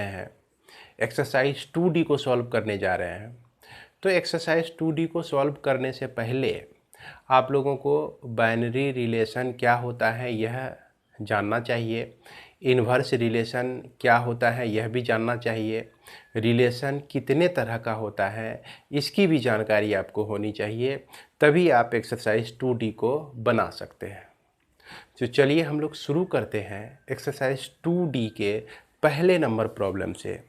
हैं, exercise 2D को solve करने जा रहे हैं। तो एक्सरसाइज 2D को सॉल्व करने से पहले आप लोगों को बाइनरी रिलेशन क्या होता है यह जानना चाहिए, इन्वर्स रिलेशन क्या होता है यह भी जानना चाहिए, रिलेशन कितने तरह का होता है इसकी भी जानकारी आपको होनी चाहिए, तभी आप एक्सरसाइज 2D को बना सकते हैं। तो चलिए हम लोग शुरू करते हैं एक्सरसाइज 2D के पहले नंबर प्रॉब्लम से।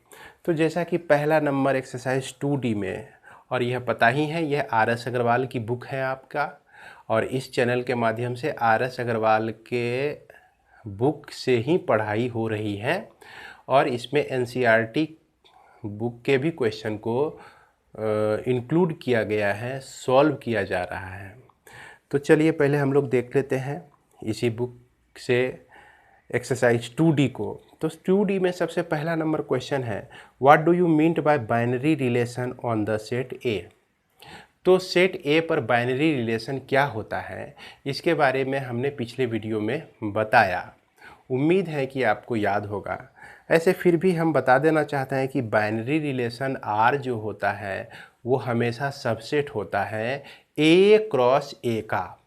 तो जैसा कि पहला नंबर एक्सरसाइज 2D में, और यह पता ही है यह RS अग्रवाल की बुक है आपका, और इस चैनल के माध्यम से RS अग्रवाल के बुक से ही पढ़ाई हो रही है, और इसमें NCERT बुक के भी क्वेश्चन को इंक्लूड किया गया है, सॉल्व किया जा रहा है। तो चलिए पहले हम लोग देख लेते हैं इसी बुक से एक्सरसाइज 2D को। तो 2D में सबसे पहला नंबर क्वेश्चन है, what do you mean by binary relation on the set ए। तो सेट ए पर बाइनरी रिलेशन क्या होता है इसके बारे में हमने पिछले वीडियो में बताया, उम्मीद है कि आपको याद होगा। ऐसे फिर भी हम बता देना चाहते हैं कि बाइनरी रिलेशन R जो होता है वो हमेशा सबसेट होता है A क्रॉस A का,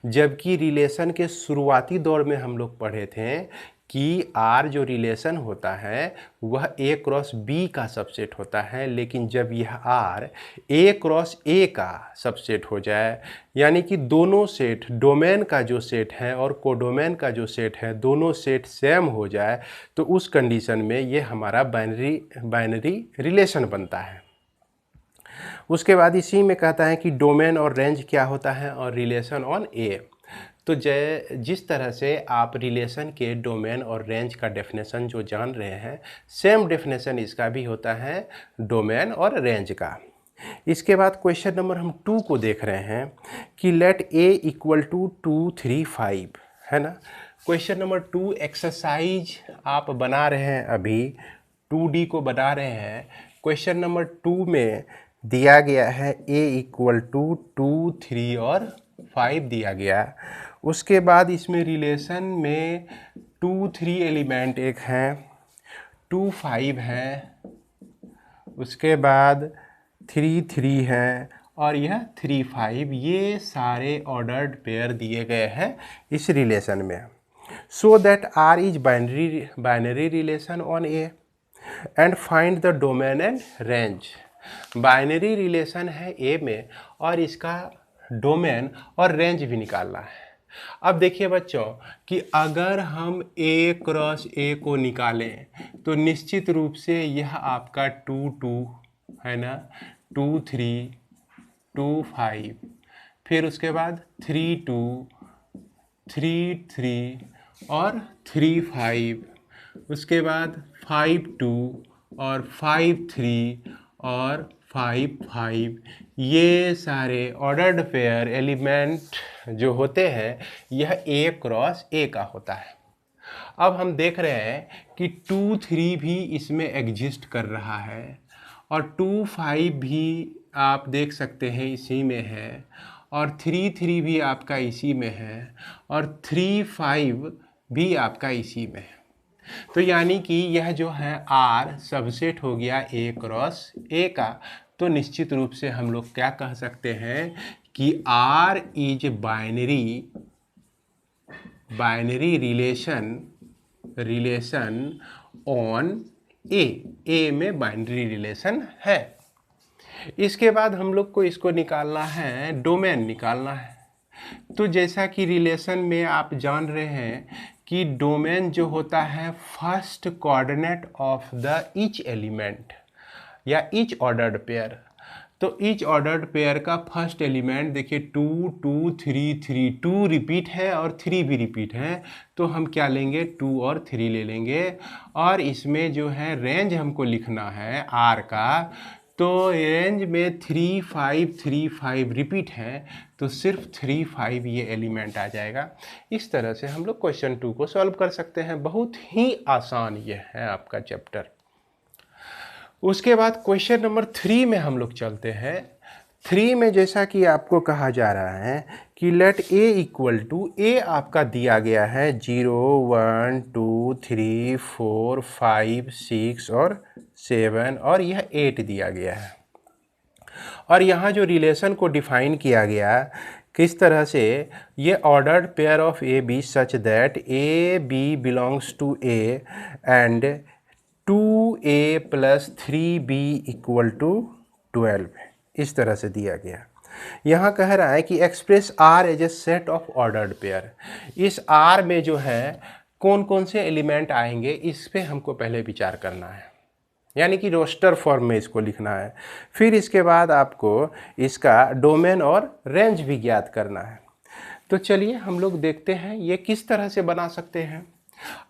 जबकि रिलेशन के शुरुआती दौर में हम लोग पढ़े थे कि R जो रिलेशन होता है वह A क्रॉस B का सबसेट होता है, लेकिन जब यह R A क्रॉस A का सबसेट हो जाए, यानी कि दोनों सेट, डोमेन का जो सेट है और कोडोमेन का जो सेट है, दोनों सेट सेम हो जाए, तो उस कंडीशन में ये हमारा बाइनरी रिलेशन बनता है। उसके बाद इसी में कहता है कि डोमेन और रेंज क्या होता है और रिलेशन ऑन ए। तो जिस तरह से आप रिलेशन के डोमेन और रेंज का डेफिनेशन जो जान रहे हैं, सेम डेफिनेशन इसका भी होता है डोमेन और रेंज का। इसके बाद क्वेश्चन नंबर हम 2 को देख रहे हैं कि लेट ए इक्वल टू 2 3 5, है ना। क्वेश्चन नंबर 2 एक्सरसाइज आप बना रहे हैं, अभी 2D को बना रहे हैं। क्वेश्चन नंबर 2 में दिया गया है a इक्वल टू 2 3 और 5 दिया गया। उसके बाद इसमें रिलेशन में 2 3 एलिमेंट एक हैं, 2 5 हैं, उसके बाद 3 3 हैं और यह 3 5, ये सारे ऑर्डर्ड पेयर दिए गए हैं इस रिलेशन में। So that R is binary relation on A and find the domain and range. Binary relation है ए में और इसका डोमेन और रेंज भी निकालना है। अब देखिए बच्चों कि अगर हम ए क्रॉस ए को निकालें तो निश्चित रूप से यह आपका 2 2 है ना, 2 3 2 5, फिर उसके बाद 3 2 3 3 और 3 5, उसके बाद 5 2 और 5 3 और 5 5, ये सारे ऑर्डर्ड पेयर एलिमेंट जो होते हैं यह A क्रॉस A का होता है। अब हम देख रहे हैं कि 2 3 भी इसमें एग्जिस्ट कर रहा है और 2 5 भी आप देख सकते हैं इसी में है, और 3 3 भी आपका इसी में है, और 3 5 भी आपका इसी में है। तो यानी कि यह जो है R सबसेट हो गया A क्रॉस A का। तो निश्चित रूप से हम लोग क्या कह सकते हैं कि R is binary relation on A में बाइनरी रिलेशन है। इसके बाद हम लोग को इसको निकालना है, डोमेन निकालना है। तो जैसा कि रिलेशन में आप जान रहे हैं कि डोमेन जो होता है first coordinate of the each element या ईच ऑर्डर्ड पेयर। तो ईच ऑर्डर्ड पेयर का फर्स्ट एलिमेंट देखिए 2 2 3 3, 2 रिपीट है और 3 भी रिपीट है, तो हम क्या लेंगे 2 और 3 ले लेंगे। और इसमें जो है रेंज हमको लिखना है R का, तो रेंज में 3 5 3 5 रिपीट है, तो सिर्फ 3 5 ये एलिमेंट आ जाएगा। इस तरह से हम लोग क्वेश्चन 2 को सॉल्व कर सकते हैं। बहुत ही आसान ये है आपका चैप्टर। उसके बाद क्वेश्चन नंबर 3 में हम लोग चलते हैं। 3 में जैसा कि आपको कहा जा रहा है कि लेट ए इक्वल टू, ए आपका दिया गया है 0 1 2 3 4 5 6 और 7 और यह 8 दिया गया है। और यहाँ जो रिलेशन को डिफाइन किया गया किस तरह से, ये ordered pair of a b such that a B belongs to a and 2a plus 3b equal to 12, इस तरह से दिया गया। यहाँ कह रहा है कि express R as a set of ordered pair. इस R में जो है कौन कौन से एलिमेंट आएंगे इस पे हमको पहले विचार करना है, यानी कि रोस्टर फॉर्म में इसको लिखना है। फिर इसके बाद आपको इसका डोमेन और रेंज भी ज्ञात करना है। तो चलिए हम लोग देखते हैं ये किस तरह से बना सकते हैं।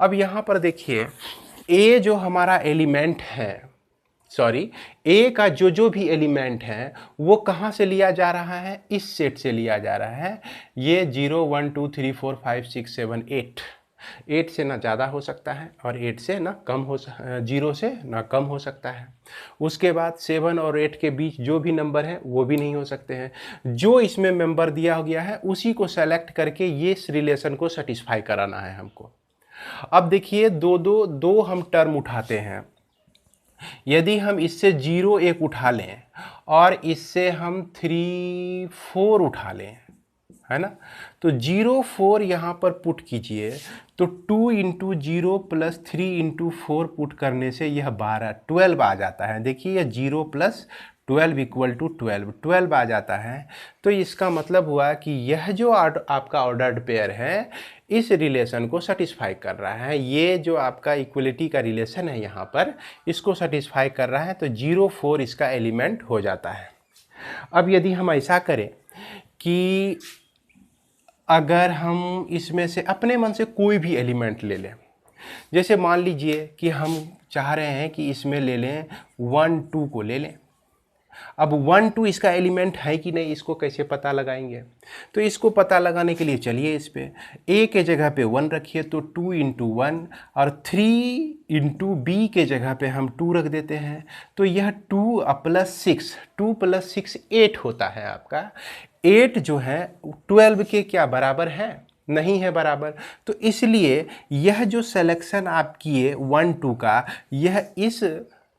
अब यहाँ पर देखिए, ए जो हमारा एलिमेंट है, सॉरी ए का जो भी एलिमेंट है वो कहाँ से लिया जा रहा है, इस सेट से लिया जा रहा है। ये 0 1 2 3 4 5 6 7 8 से ना ज़्यादा हो सकता है और 8 से ना कम हो, 0 से ना कम हो सकता है। उसके बाद 7 और 8 के बीच जो भी नंबर है वो भी नहीं हो सकते हैं। जो इसमें मेंबर दिया गया है उसी को सेलेक्ट करके ये इस रिलेशन को सेटिस्फाई कराना है हमको। अब देखिए दो हम टर्म उठाते हैं। यदि हम इससे 0 1 उठा लें और इससे हम 3 4 उठा लें, है ना, तो 0 4 यहाँ पर पुट कीजिए तो 2 इंटू 0 प्लस 3 इंटू 4 पुट करने से यह 12 आ जाता है। देखिए यह 0 प्लस 12 इक्वल टू 12 आ जाता है। तो इसका मतलब हुआ कि यह जो आपका ऑर्डर्ड पेयर है इस रिलेशन को सेटिस्फाई कर रहा है। ये जो आपका इक्वलिटी का रिलेशन है यहाँ पर, इसको सेटिस्फाई कर रहा है, तो 0 4 इसका एलिमेंट हो जाता है। अब यदि हम ऐसा करें कि अगर हम इसमें से अपने मन से कोई भी एलिमेंट ले लें, जैसे मान लीजिए कि हम चाह रहे हैं कि इसमें ले लें 1 2 को ले लें। अब 1 2 इसका एलिमेंट है कि नहीं, इसको कैसे पता लगाएंगे? तो इसको पता लगाने के लिए चलिए इस पे a के जगह पे 1 रखिए तो 2 इंटू 1 और 3 इंटू b के जगह पे हम 2 रख देते हैं। तो यह 2 प्लस 6 8 होता है आपका। 8 जो है 12 के क्या बराबर है? नहीं है बराबर। तो इसलिए यह जो सिलेक्शन आप किए 1 2 का, यह इस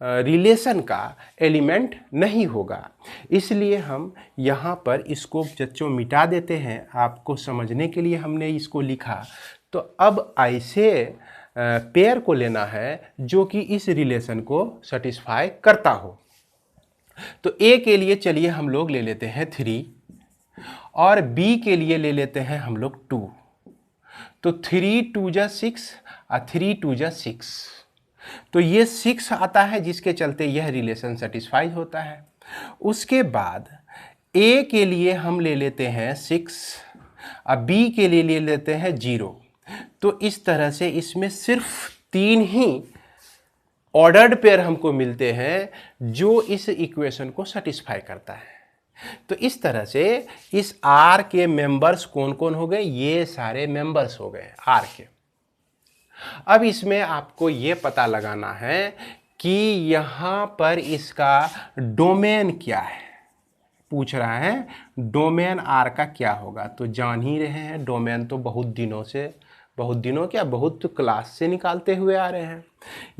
रिलेशन का एलिमेंट नहीं होगा। इसलिए हम यहाँ पर इसको बच्चों मिटा देते हैं। आपको समझने के लिए हमने इसको लिखा। तो अब ऐसे पेयर को लेना है जो कि इस रिलेशन को सेटिस्फाई करता हो। तो ए के लिए चलिए हम लोग ले लेते हैं 3 और बी के लिए ले लेते हैं हम लोग 2। तो 3 2 जा 6 और 3 2 जा 6, तो ये 6 आता है जिसके चलते यह रिलेशन सेटिस्फाई होता है। उसके बाद ए के लिए हम ले लेते हैं 6 और बी के लिए ले लेते हैं 0। तो इस तरह से इसमें सिर्फ 3 ही ऑर्डर्ड पेयर हमको मिलते हैं जो इस इक्वेशन को सेटिस्फाई करता है। तो इस तरह से इस R के मेंबर्स कौन कौन हो गए? ये सारे मेंबर्स हो गए R के। अब इसमें आपको ये पता लगाना है कि यहाँ पर इसका डोमेन क्या है। पूछ रहा है डोमेन R का क्या होगा। तो जान ही रहे हैं डोमेन तो बहुत क्लास से निकालते हुए आ रहे हैं।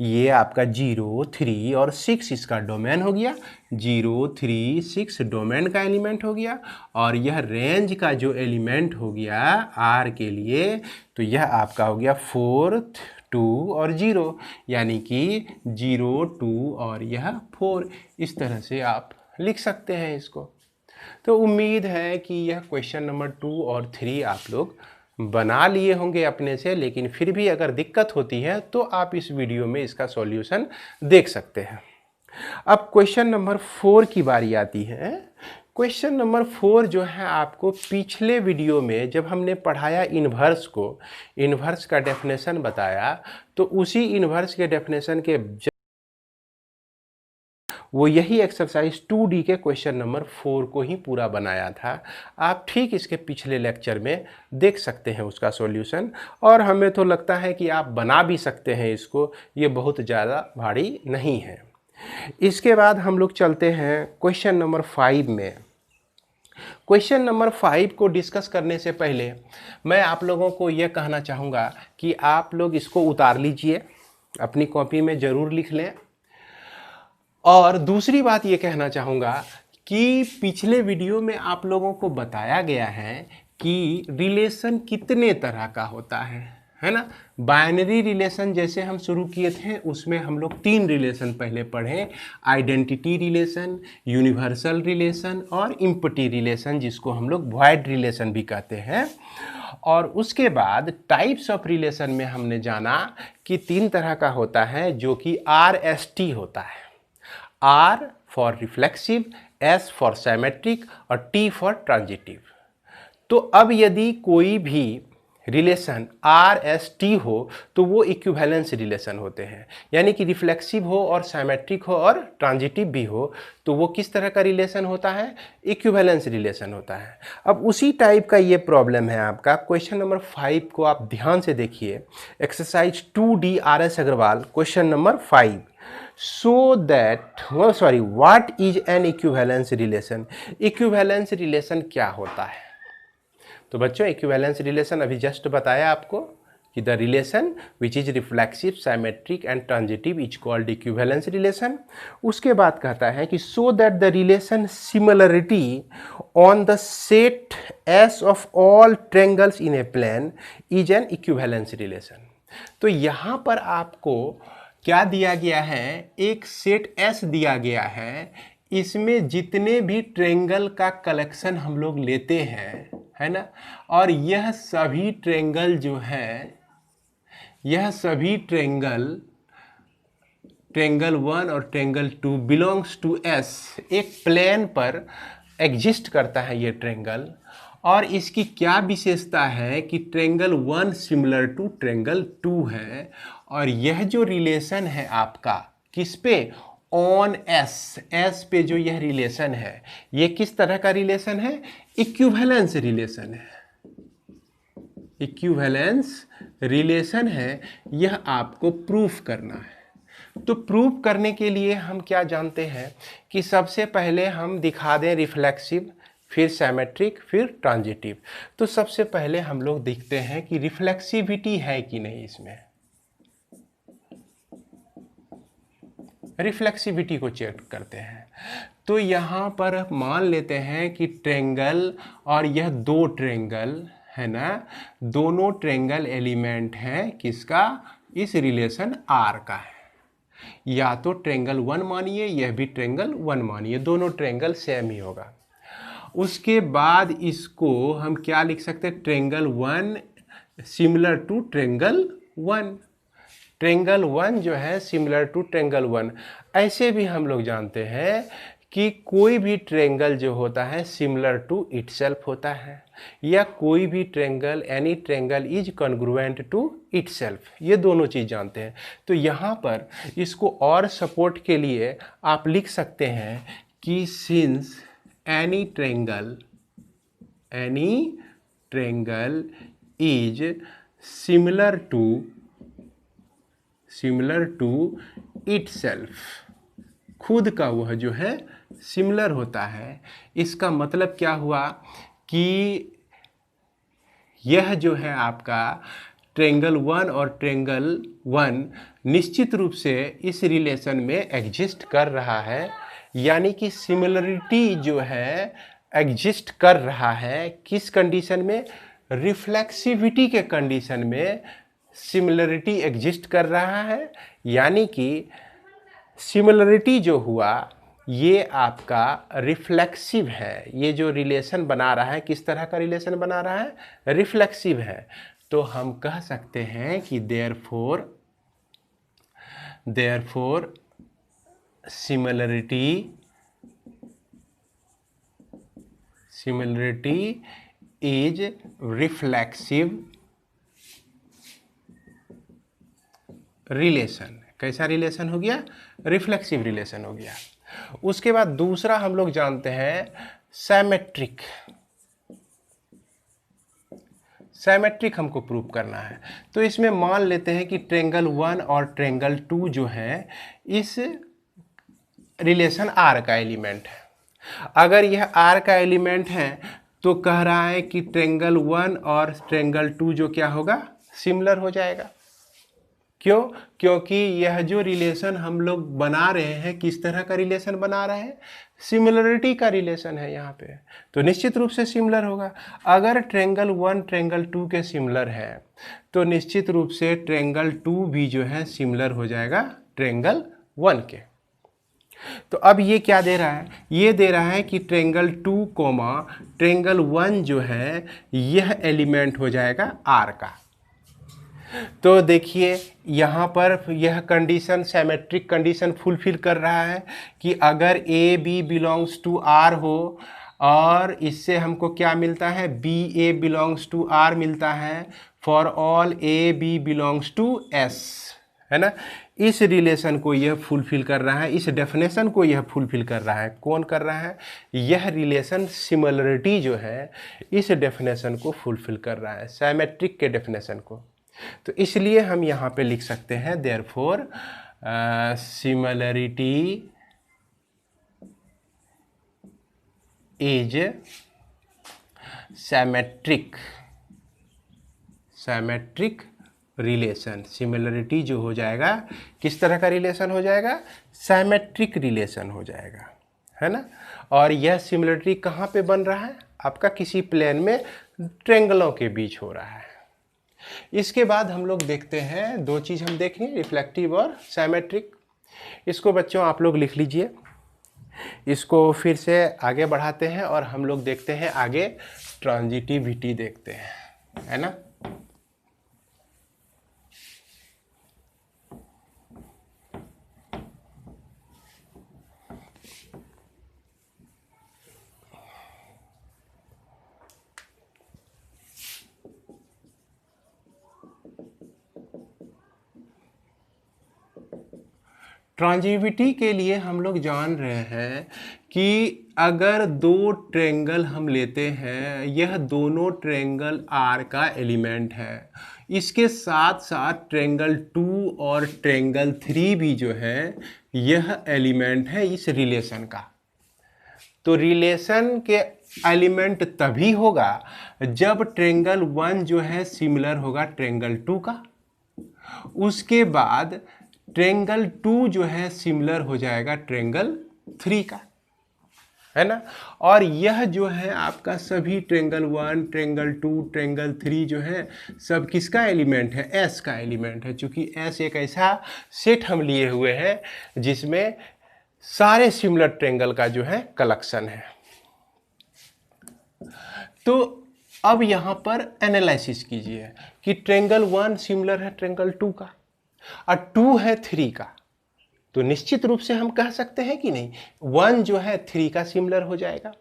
ये आपका 0 3 और 6 इसका डोमेन हो गया। 0 3 6 डोमेन का एलिमेंट हो गया और यह रेंज का जो एलिमेंट हो गया R के लिए, तो यह आपका हो गया 4 2 और 0, यानी कि 0 2 और यह 4। इस तरह से आप लिख सकते हैं इसको। तो उम्मीद है कि यह क्वेश्चन नंबर 2 और 3 आप लोग बना लिए होंगे अपने से, लेकिन फिर भी अगर दिक्कत होती है तो आप इस वीडियो में इसका सॉल्यूशन देख सकते हैं। अब क्वेश्चन नंबर 4 की बारी आती है। क्वेश्चन नंबर 4 जो है आपको पिछले वीडियो में जब हमने पढ़ाया इन्वर्स का डेफिनेशन बताया, तो उसी इन्वर्स के डेफिनेशन के वो यही एक्सरसाइज 2D के क्वेश्चन नंबर 4 को ही पूरा बनाया था। आप ठीक इसके पिछले लेक्चर में देख सकते हैं उसका सॉल्यूशन, और हमें तो लगता है कि आप बना भी सकते हैं इसको, ये बहुत ज़्यादा भारी नहीं है। इसके बाद हम लोग चलते हैं क्वेश्चन नंबर 5 में। क्वेश्चन नंबर 5 को डिस्कस करने से पहले मैं आप लोगों को यह कहना चाहूँगा कि आप लोग इसको उतार लीजिए, अपनी कॉपी में ज़रूर लिख लें। और दूसरी बात ये कहना चाहूँगा कि पिछले वीडियो में आप लोगों को बताया गया है कि रिलेशन कितने तरह का होता है ना। बाइनरी रिलेशन जैसे हम शुरू किए थे उसमें हम लोग 3 रिलेशन पहले पढ़े, आइडेंटिटी रिलेशन, यूनिवर्सल रिलेशन और इम्पटी रिलेशन, जिसको हम लोग वॉइड रिलेशन भी कहते हैं। और उसके बाद टाइप्स ऑफ रिलेशन में हमने जाना कि 3 तरह का होता है, जो कि RST होता है, R for reflexive, S for symmetric और T फॉर ट्रांजिटिव। तो अब यदि कोई भी रिलेशन RST हो तो वो इक्विवेलेंस रिलेशन होते हैं, यानी कि रिफ्लेक्सिव हो और सिमेट्रिक हो और ट्रांजिटिव भी हो तो वो किस तरह का रिलेशन होता है, इक्विवेलेंस रिलेशन होता है। अब उसी टाइप का ये प्रॉब्लम है आपका। क्वेश्चन नंबर 5 को आप ध्यान से देखिए, exercise 2D RS Agarwal question number 5। What is an equivalence relation. Equivalence relation क्या होता है? तो बच्चों, इक्विवेलेंस रिलेशन अभी जस्ट बताया आपको कि the relation which is reflexive, symmetric and transitive is called equivalence relation. उसके बाद कहता है कि so that the relation similarity on the set S of all triangles in a plane is an equivalence relation. तो यहाँ पर आपको क्या दिया गया है, एक सेट एस दिया गया है, इसमें जितने भी ट्रायंगल का कलेक्शन हम लोग लेते हैं, है ना, और यह सभी ट्रायंगल जो है, यह सभी ट्रायंगल 1 और ट्रायंगल 2 बिलोंग्स टू एस, एक प्लेन पर एग्जिस्ट करता है ये ट्रायंगल। और इसकी क्या विशेषता है कि ट्रायंगल 1 सिमिलर टू ट्रायंगल 2 है, और यह जो रिलेशन है आपका किस पे, ऑन एस, एस पे जो यह रिलेशन है, ये किस तरह का रिलेशन है, इक्विवेलेंस रिलेशन है, इक्विवेलेंस रिलेशन है। यह आपको प्रूफ करना है। तो प्रूफ करने के लिए हम क्या जानते हैं कि सबसे पहले हम दिखा दें रिफ्लेक्सिव, फिर सिमेट्रिक, फिर ट्रांजिटिव। तो सबसे पहले हम लोग देखते हैं कि रिफ्लेक्सिविटी है कि नहीं इसमें, रिफ्लेक्सिविटी को चेक करते हैं। तो यहाँ पर मान लेते हैं कि ट्रायंगल और यह 2 ट्रायंगल है ना, दोनों ट्रायंगल एलिमेंट हैं किसका, इस रिलेशन R का है। या तो ट्रायंगल 1 मानिए, यह भी ट्रायंगल 1 मानिए, दोनों ट्रायंगल सेम ही होगा। उसके बाद इसको हम क्या लिख सकते हैं, triangle 1 similar to triangle 1, triangle 1 जो है सिमिलर टू ट्रायंगल 1। ऐसे भी हम लोग जानते हैं कि कोई भी ट्रायंगल जो होता है सिमिलर टू इटसेल्फ होता है, या कोई भी triangle, any triangle is congruent to itself, ये दोनों चीज़ जानते हैं। तो यहाँ पर इसको और सपोर्ट के लिए आप लिख सकते हैं कि since any triangle is similar to itself, खुद का वह जो है सिमिलर होता है। इसका मतलब क्या हुआ कि यह जो है आपका ट्रायंगल 1 और ट्रायंगल 1 निश्चित रूप से इस रिलेशन में एग्जिस्ट कर रहा है, यानी कि सिमिलरिटी जो है एग्जिस्ट कर रहा है किस कंडीशन में, रिफ्लेक्सिविटी के कंडीशन में सिमिलरिटी एग्जिस्ट कर रहा है। यानी कि सिमिलरिटी जो हुआ ये आपका रिफ्लेक्सिव है, ये जो रिलेशन बना रहा है किस तरह का रिलेशन बना रहा है, रिफ्लेक्सिव है। तो हम कह सकते हैं कि therefore similarity is reflexive relation. कैसा रिलेशन हो गया, रिफ्लेक्सिव रिलेशन हो गया। उसके बाद दूसरा हम लोग जानते हैं सिमेट्रिक। सिमेट्रिक हमको प्रूव करना है। तो इसमें मान लेते हैं कि ट्रायंगल 1 और ट्रायंगल 2 जो है इस रिलेशन R का एलिमेंट है। अगर यह आर का एलिमेंट है तो कह रहा है कि ट्रेंगल 1 और ट्रेंगल 2 जो क्या होगा, सिमिलर हो जाएगा। क्यों? क्योंकि यह जो रिलेशन हम लोग बना रहे हैं, किस तरह का रिलेशन बना रहे हैं, सिमिलरिटी का रिलेशन है यहाँ पे, तो निश्चित रूप से सिमिलर होगा। अगर ट्रेंगल 1 ट्रेंगल 2 के सिमिलर है तो निश्चित रूप से ट्रेंगल 2 भी जो है सिमिलर हो जाएगा ट्रेंगल 1 के। तो अब ये क्या दे रहा है, ये दे रहा है कि ट्रेंगल 2 कोमा ट्रेंगल 1 जो है यह एलिमेंट हो जाएगा आर का। तो देखिए यहाँ पर यह कंडीशन सिमेट्रिक कंडीशन फुलफिल कर रहा है कि अगर A B belongs to R हो, और इससे हमको क्या मिलता है, b a belongs to R मिलता है for all a B belongs to S, है ना। इस रिलेशन को यह फुलफिल कर रहा है, इस डेफिनेशन को यह फुलफिल कर रहा है। कौन कर रहा है? यह रिलेशन सिमिलरिटी जो है इस डेफिनेशन को फुलफिल कर रहा है, सिमेट्रिक के डेफिनेशन को। तो इसलिए हम यहाँ पे लिख सकते हैं therefore similarity is symmetric relation. Similarity जो हो जाएगा किस तरह का रिलेशन हो जाएगा, सिमेट्रिक रिलेशन हो जाएगा, है ना। और यह सिमिलरिटी कहाँ पे बन रहा है, आपका किसी प्लेन में ट्रेंगलों के बीच हो रहा है। इसके बाद हम लोग देखते हैं दो चीज़ हम देखेंगे, रिफ्लेक्टिव और सिमेट्रिक। इसको बच्चों आप लोग लिख लीजिए, इसको फिर से आगे बढ़ाते हैं और हम लोग देखते हैं आगे ट्रांजिटिविटी देखते हैं, है ना। ट्रांजिटिविटी के लिए हम लोग जान रहे हैं कि अगर दो ट्रेंगल हम लेते हैं, यह दोनों ट्रेंगल आर का एलिमेंट है, इसके साथ साथ ट्रेंगल 2 और ट्रेंगल 3 भी जो है यह एलिमेंट है इस रिलेशन का। तो रिलेशन के एलिमेंट तभी होगा जब ट्रेंगल 1 जो है सिमिलर होगा ट्रेंगल 2 का, उसके बाद ट्रेंगल 2 जो है सिमिलर हो जाएगा ट्रेंगल 3 का, है ना। और यह जो है आपका सभी ट्रेंगल 1 ट्रेंगल 2 ट्रेंगल 3 जो है सब किसका एलिमेंट है, एस का एलिमेंट है। चूंकि एस एक ऐसा सेट हम लिए हुए हैं जिसमें सारे सिमिलर ट्रेंगल का जो है कलेक्शन है। तो अब यहाँ पर एनालिसिस कीजिए कि ट्रेंगल 1 सिमिलर है ट्रेंगल 2 का और 2 है 3 का, तो निश्चित रूप से हम कह सकते हैं कि नहीं 1 जो है 3 का सिमिलर हो जाएगा।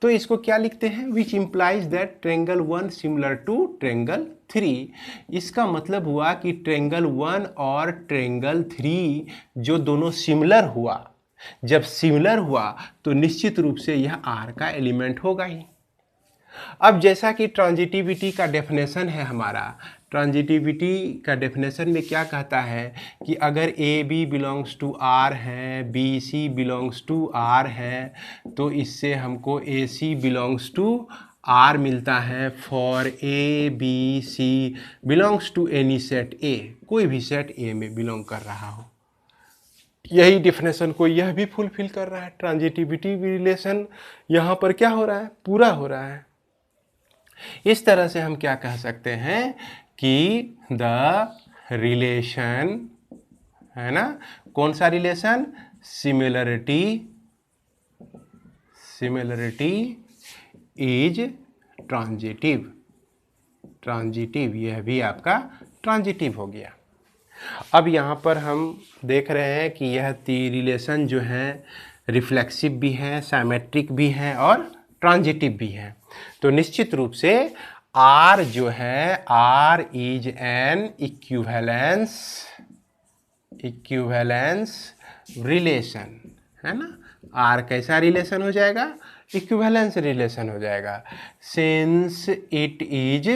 तो इसको क्या लिखते हैं, which implies that triangle 1 similar to triangle 3। इसका मतलब हुआ कि ट्रेंगल 1 और ट्रेंगल 3 जो दोनों सिमिलर हुआ, जब सिमिलर हुआ तो निश्चित रूप से यह आर का एलिमेंट होगा ही। अब जैसा कि ट्रांजिटिविटी का डेफिनेशन है हमारा, ट्रांजिटिविटी का डेफिनेशन में क्या कहता है कि अगर A B belongs to R है, B C belongs to R है, तो इससे हमको A C belongs to R मिलता है for A B C belongs to any set A, कोई भी सेट ए में बिलोंग कर रहा हो। यही डेफिनेशन को यह भी फुलफिल कर रहा है। ट्रांजिटिविटी रिलेशन यहाँ पर क्या हो रहा है, पूरा हो रहा है। इस तरह से हम क्या कह सकते हैं कि द रिलेशन, है ना, कौन सा रिलेशन, सिमिलरिटी इज ट्रांजिटिव। यह भी आपका ट्रांजिटिव हो गया। अब यहाँ पर हम देख रहे हैं कि यह रिलेशन जो है रिफ्लेक्सिव भी है, सिमेट्रिक भी है और ट्रांजिटिव भी है। तो निश्चित रूप से R जो है, R is an equivalence relation, है ना। R कैसा रिलेशन हो जाएगा, इक्विवेलेंस रिलेशन हो जाएगा, since it is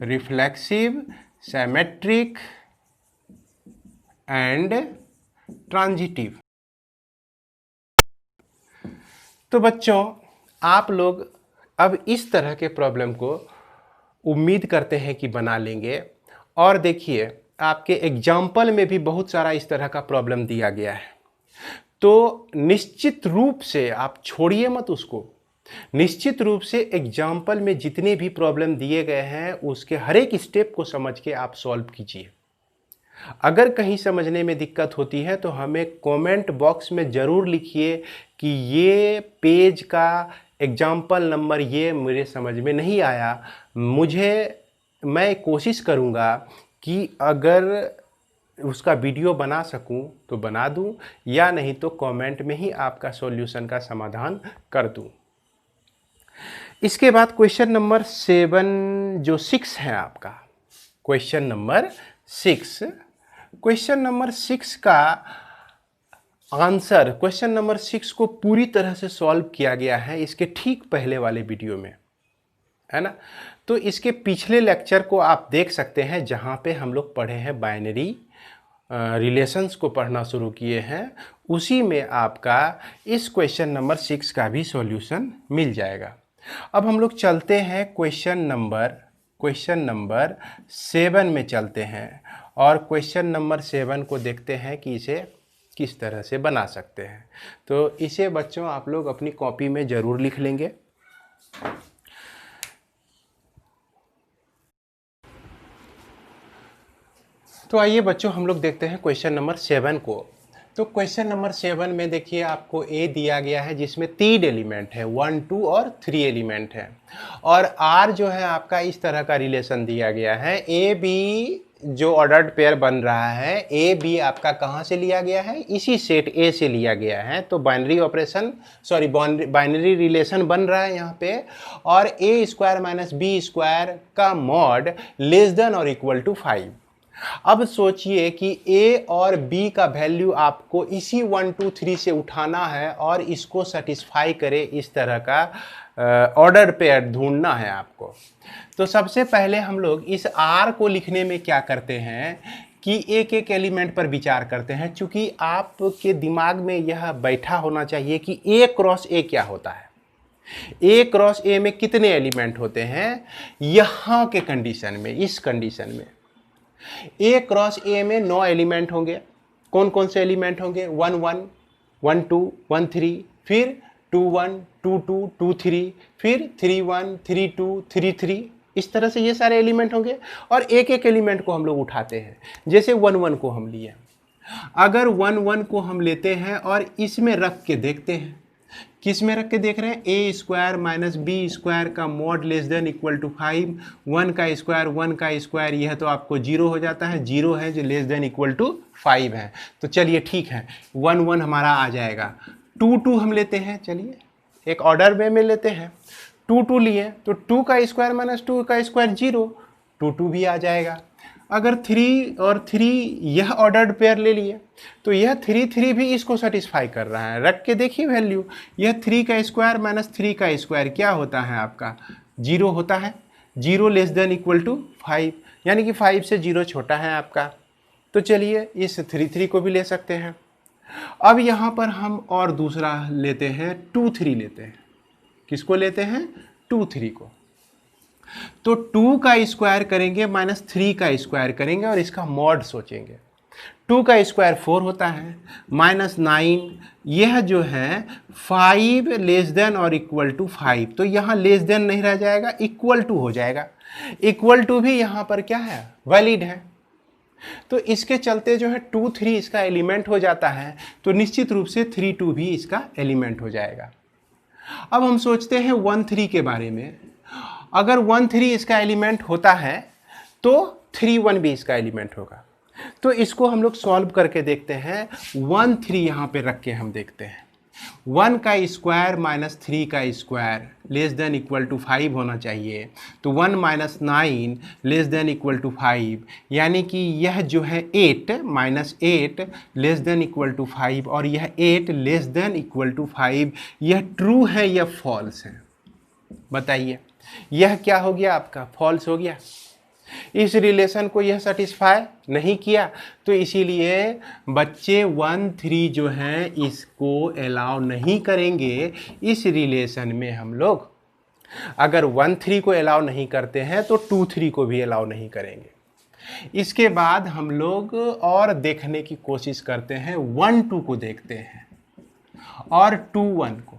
reflexive symmetric and transitive. तो बच्चों, आप लोग अब इस तरह के प्रॉब्लम को उम्मीद करते हैं कि बना लेंगे। और देखिए, आपके एग्जाम्पल में भी बहुत सारा इस तरह का प्रॉब्लम दिया गया है। तो निश्चित रूप से आप छोड़िए मत उसको, निश्चित रूप से एग्जाम्पल में जितने भी प्रॉब्लम दिए गए हैं उसके हर एक स्टेप को समझ के आप सॉल्व कीजिए। अगर कहीं समझने में दिक्कत होती है तो हमें कमेंट बॉक्स में ज़रूर लिखिए कि ये पेज का एग्जाम्पल नंबर ये मेरे समझ में नहीं आया। मैं कोशिश करूँगा कि अगर उसका वीडियो बना सकूं तो बना दूं, या नहीं तो कमेंट में ही आपका सॉल्यूशन का समाधान कर दूं। इसके बाद क्वेश्चन नंबर 7 जो 6 है आपका, क्वेश्चन नंबर 6, क्वेश्चन नंबर 6 का आंसर, क्वेश्चन नंबर 6 को पूरी तरह से सॉल्व किया गया है इसके ठीक पहले वाले वीडियो में, है ना। तो इसके पिछले लेक्चर को आप देख सकते हैं जहां पे हम लोग पढ़े हैं बाइनरी रिलेशंस को पढ़ना शुरू किए हैं, उसी में आपका इस क्वेश्चन नंबर 6 का भी सॉल्यूशन मिल जाएगा। अब हम लोग चलते हैं क्वेश्चन नंबर 7 में चलते हैं और क्वेश्चन नंबर 7 को देखते हैं कि इसे किस तरह से बना सकते हैं। तो इसे बच्चों आप लोग अपनी कॉपी में ज़रूर लिख लेंगे। तो आइए बच्चों, हम लोग देखते हैं क्वेश्चन नंबर 7 को। तो क्वेश्चन नंबर 7 में देखिए आपको ए दिया गया है जिसमें 3 एलिमेंट है, 1, 2 और 3 एलिमेंट है, और आर जो है आपका इस तरह का रिलेशन दिया गया है। ए बी जो ऑर्डर्ड पेयर बन रहा है, ए बी आपका कहाँ से लिया गया है, इसी सेट ए से लिया गया है। तो बाइनरी रिलेशन बन रहा है यहाँ पे, और ए स्क्वायर माइनस बी स्क्वायर का मॉड लेस देन और इक्वल टू 5। अब सोचिए कि a और b का वैल्यू आपको इसी 1, 2, 3 से उठाना है और इसको सेटिस्फाई करे इस तरह का ऑर्डर पेयर ढूंढना है आपको। तो सबसे पहले हम लोग इस r को लिखने में क्या करते हैं कि एक एक एलिमेंट पर विचार करते हैं, चूंकि आपके दिमाग में यह बैठा होना चाहिए कि a क्रॉस a क्या होता है। a क्रॉस a में कितने एलिमेंट होते हैं यहाँ के कंडीशन में, इस कंडीशन में A क्रॉस A में 9 एलिमेंट होंगे। कौन कौन से एलिमेंट होंगे, 1, 1, 1, 2, 1, 3, फिर 2, 1, 2, 2, 2, 3, फिर 3, 1, 3, 2, 3, 3, इस तरह से ये सारे एलिमेंट होंगे। और एक एक एलिमेंट को हम लोग उठाते हैं। जैसे 1, 1 को हम लिए, अगर 1, 1 को हम लेते हैं और इसमें रख के देखते हैं, किस में रख के देख रहे हैं, a square minus b square का mod less than equal to 5, 1 का स्क्वायर, यह तो आपको 0 हो जाता है, 0 है जो लेस देन इक्वल टू 5 है। तो चलिए ठीक है, 1, 1 हमारा आ जाएगा। 2, 2 हम लेते हैं, चलिए एक ऑर्डर वे में लेते हैं। 2, 2 लिए तो 2 का स्क्वायर माइनस 2 का स्क्वायर 0, 2, 2 भी आ जाएगा। अगर 3 और 3 यह ऑर्डर्ड पेयर ले लिए तो यह 3, 3 भी इसको सेटिस्फाई कर रहा है। रख के देखिए वैल्यू, यह 3 का स्क्वायर माइनस 3 का स्क्वायर क्या होता है आपका, 0 होता है, 0 लेस देन इक्वल टू 5, यानी कि 5 से 0 छोटा है आपका। तो चलिए इस 3, 3 को भी ले सकते हैं। अब यहाँ पर हम और दूसरा लेते हैं, 2, 3 लेते हैं। किसको लेते हैं, 2, 3 को। तो 2 का स्क्वायर करेंगे माइनस 3 का स्क्वायर करेंगे और इसका मॉड सोचेंगे। 2 का स्क्वायर 4 होता है, माइनस 9, यह जो है 5 लेस देन और इक्वल टू 5, तो यहाँ लेस देन नहीं रह जाएगा, इक्वल टू हो जाएगा। इक्वल टू भी यहाँ पर क्या है, वैलिड है। तो इसके चलते जो है 2, 3 इसका एलिमेंट हो जाता है, तो निश्चित रूप से 3, 2 भी इसका एलिमेंट हो जाएगा। अब हम सोचते हैं 1, 3 के बारे में। अगर 1, 3 इसका एलिमेंट होता है तो 3, 1 भी इसका एलिमेंट होगा। तो इसको हम लोग सॉल्व करके देखते हैं। 1, 3 यहाँ पे रख के हम देखते हैं। 1 का स्क्वायर माइनस 3 का square less than equal to 5 होना चाहिए। तो 1 minus 9 less than equal to 5, यानी कि यह जो है 8 minus 8 less than equal to 5, और यह 8 लेस देन इक्वल टू 5, यह ट्रू है या फॉल्स है, बताइए। यह क्या हो गया आपका, फॉल्स हो गया। इस रिलेशन को यह सेटिस्फाई नहीं किया, तो इसीलिए बच्चे 1 3 जो हैं इसको अलाउ नहीं करेंगे। इस रिलेशन में हम लोग अगर 1 3 को अलाउ नहीं करते हैं तो 2 3 को भी अलाउ नहीं करेंगे। इसके बाद हम लोग और देखने की कोशिश करते हैं, 1 2 को देखते हैं और 2 1 को।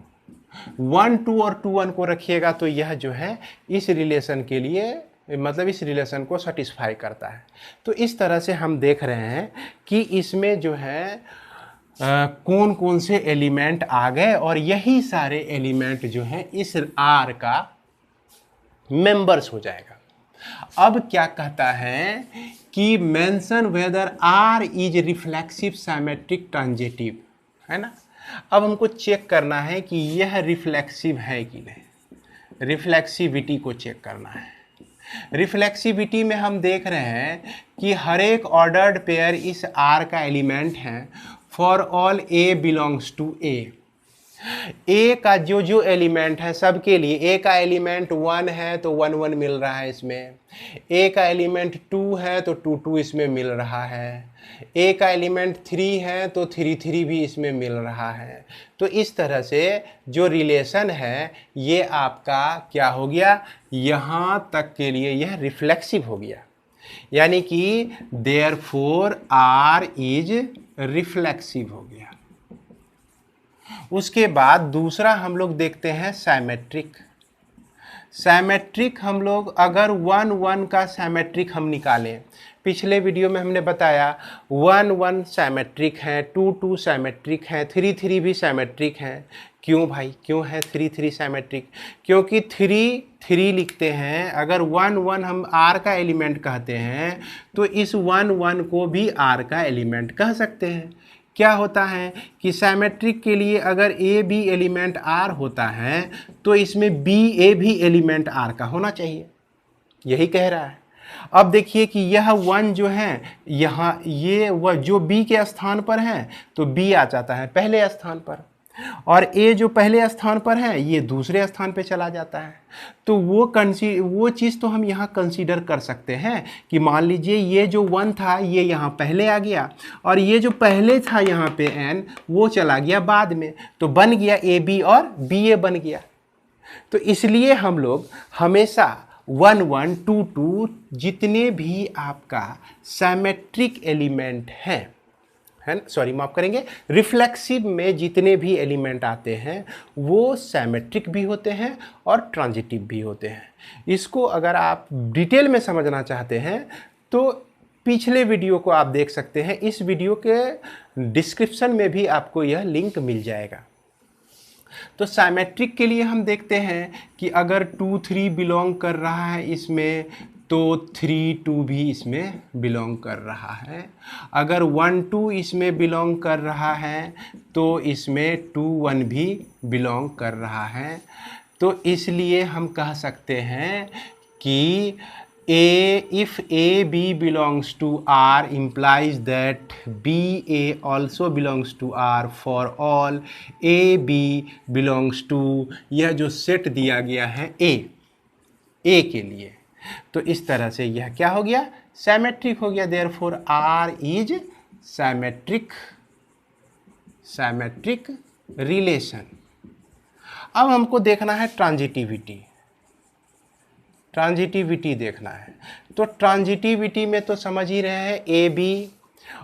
1 2 और 2 1 को रखिएगा तो यह जो है इस रिलेशन के लिए, मतलब इस रिलेशन को सेटिस्फाई करता है। तो इस तरह से हम देख रहे हैं कि इसमें जो है कौन कौन से एलिमेंट आ गए और यही सारे एलिमेंट जो हैं इस आर का मेंबर्स हो जाएगा। अब क्या कहता है कि mention whether R is reflexive symmetric transitive, है ना। अब हमको चेक करना है कि यह रिफ्लेक्सिव है कि नहीं, रिफ्लेक्सिविटी को चेक करना है। रिफ्लेक्सिविटी में हम देख रहे हैं कि हर एक ऑर्डर्ड पेयर इस आर का एलिमेंट है for all a belongs to A. A का जो एलिमेंट है सबके लिए, ए का एलिमेंट 1 है तो 1 1 मिल रहा है इसमें, ए का एलिमेंट 2 है तो 2 2 इसमें मिल रहा है, ए का एलिमेंट 3 है तो 3 3 भी इसमें मिल रहा है। तो इस तरह से जो रिलेशन है ये आपका क्या हो गया, यहाँ तक के लिए यह रिफ्लेक्सिव हो गया, यानी कि देयरफॉर आर इज रिफ्लेक्सिव हो गया। उसके बाद दूसरा हम लोग देखते हैं साइमेट्रिक। साइमेट्रिक हम लोग अगर 1 1 का साइमेट्रिक हम निकालें, पिछले वीडियो में हमने बताया 1 1 साइमेट्रिक है, 2 2 साइमेट्रिक है, 3 3 भी साइमेट्रिक है। क्यों भाई, क्यों है 3 3 साइमेट्रिक? क्योंकि 3 3 लिखते हैं, अगर 1 1 हम आर का एलिमेंट कहते हैं तो इस 1 1 को भी आर का एलिमेंट कह सकते हैं। क्या होता है कि साइमेट्रिक के लिए अगर ए बी एलिमेंट आर होता है तो इसमें बी ए भी एलिमेंट आर का होना चाहिए, यही कह रहा है। अब देखिए कि यह 1 जो है यहाँ, ये वह जो बी के स्थान पर है तो बी आ जाता है पहले स्थान पर, और ए जो पहले स्थान पर है ये दूसरे स्थान पे चला जाता है। तो वो चीज़ तो हम यहाँ कंसीडर कर सकते हैं कि मान लीजिए ये जो 1 था ये यहाँ पहले आ गया और ये जो पहले था यहाँ पे n वो चला गया बाद में, तो बन गया ए बी और बी ए बन गया। तो इसलिए हम लोग हमेशा 1 1 2 2 जितने भी आपका सिमेट्रिक एलिमेंट हैं, है ना, सॉरी माफ़ करेंगे, रिफ्लेक्सिव में जितने भी एलिमेंट आते हैं वो सिमेट्रिक भी होते हैं और ट्रांजिटिव भी होते हैं। इसको अगर आप डिटेल में समझना चाहते हैं तो पिछले वीडियो को आप देख सकते हैं, इस वीडियो के डिस्क्रिप्शन में भी आपको यह लिंक मिल जाएगा। तो सिमेट्रिक के लिए हम देखते हैं कि अगर 2 3 बिलोंग कर रहा है इसमें तो 3 2 भी इसमें बिलोंग कर रहा है, अगर 1 2 इसमें बिलोंग कर रहा है तो इसमें 2 1 भी बिलोंग कर रहा है। तो इसलिए हम कह सकते हैं कि if A B belongs to R implies that B A also belongs to R for all A B belongs to, यह जो सेट दिया गया है A के लिए, तो इस तरह से यह क्या हो गया, सिमेट्रिक हो गया। Therefore R is symmetric relation. अब हमको देखना है ट्रांजिटिविटी देखना है। तो ट्रांजिटिविटी में तो समझ ही रहे हैं, ए बी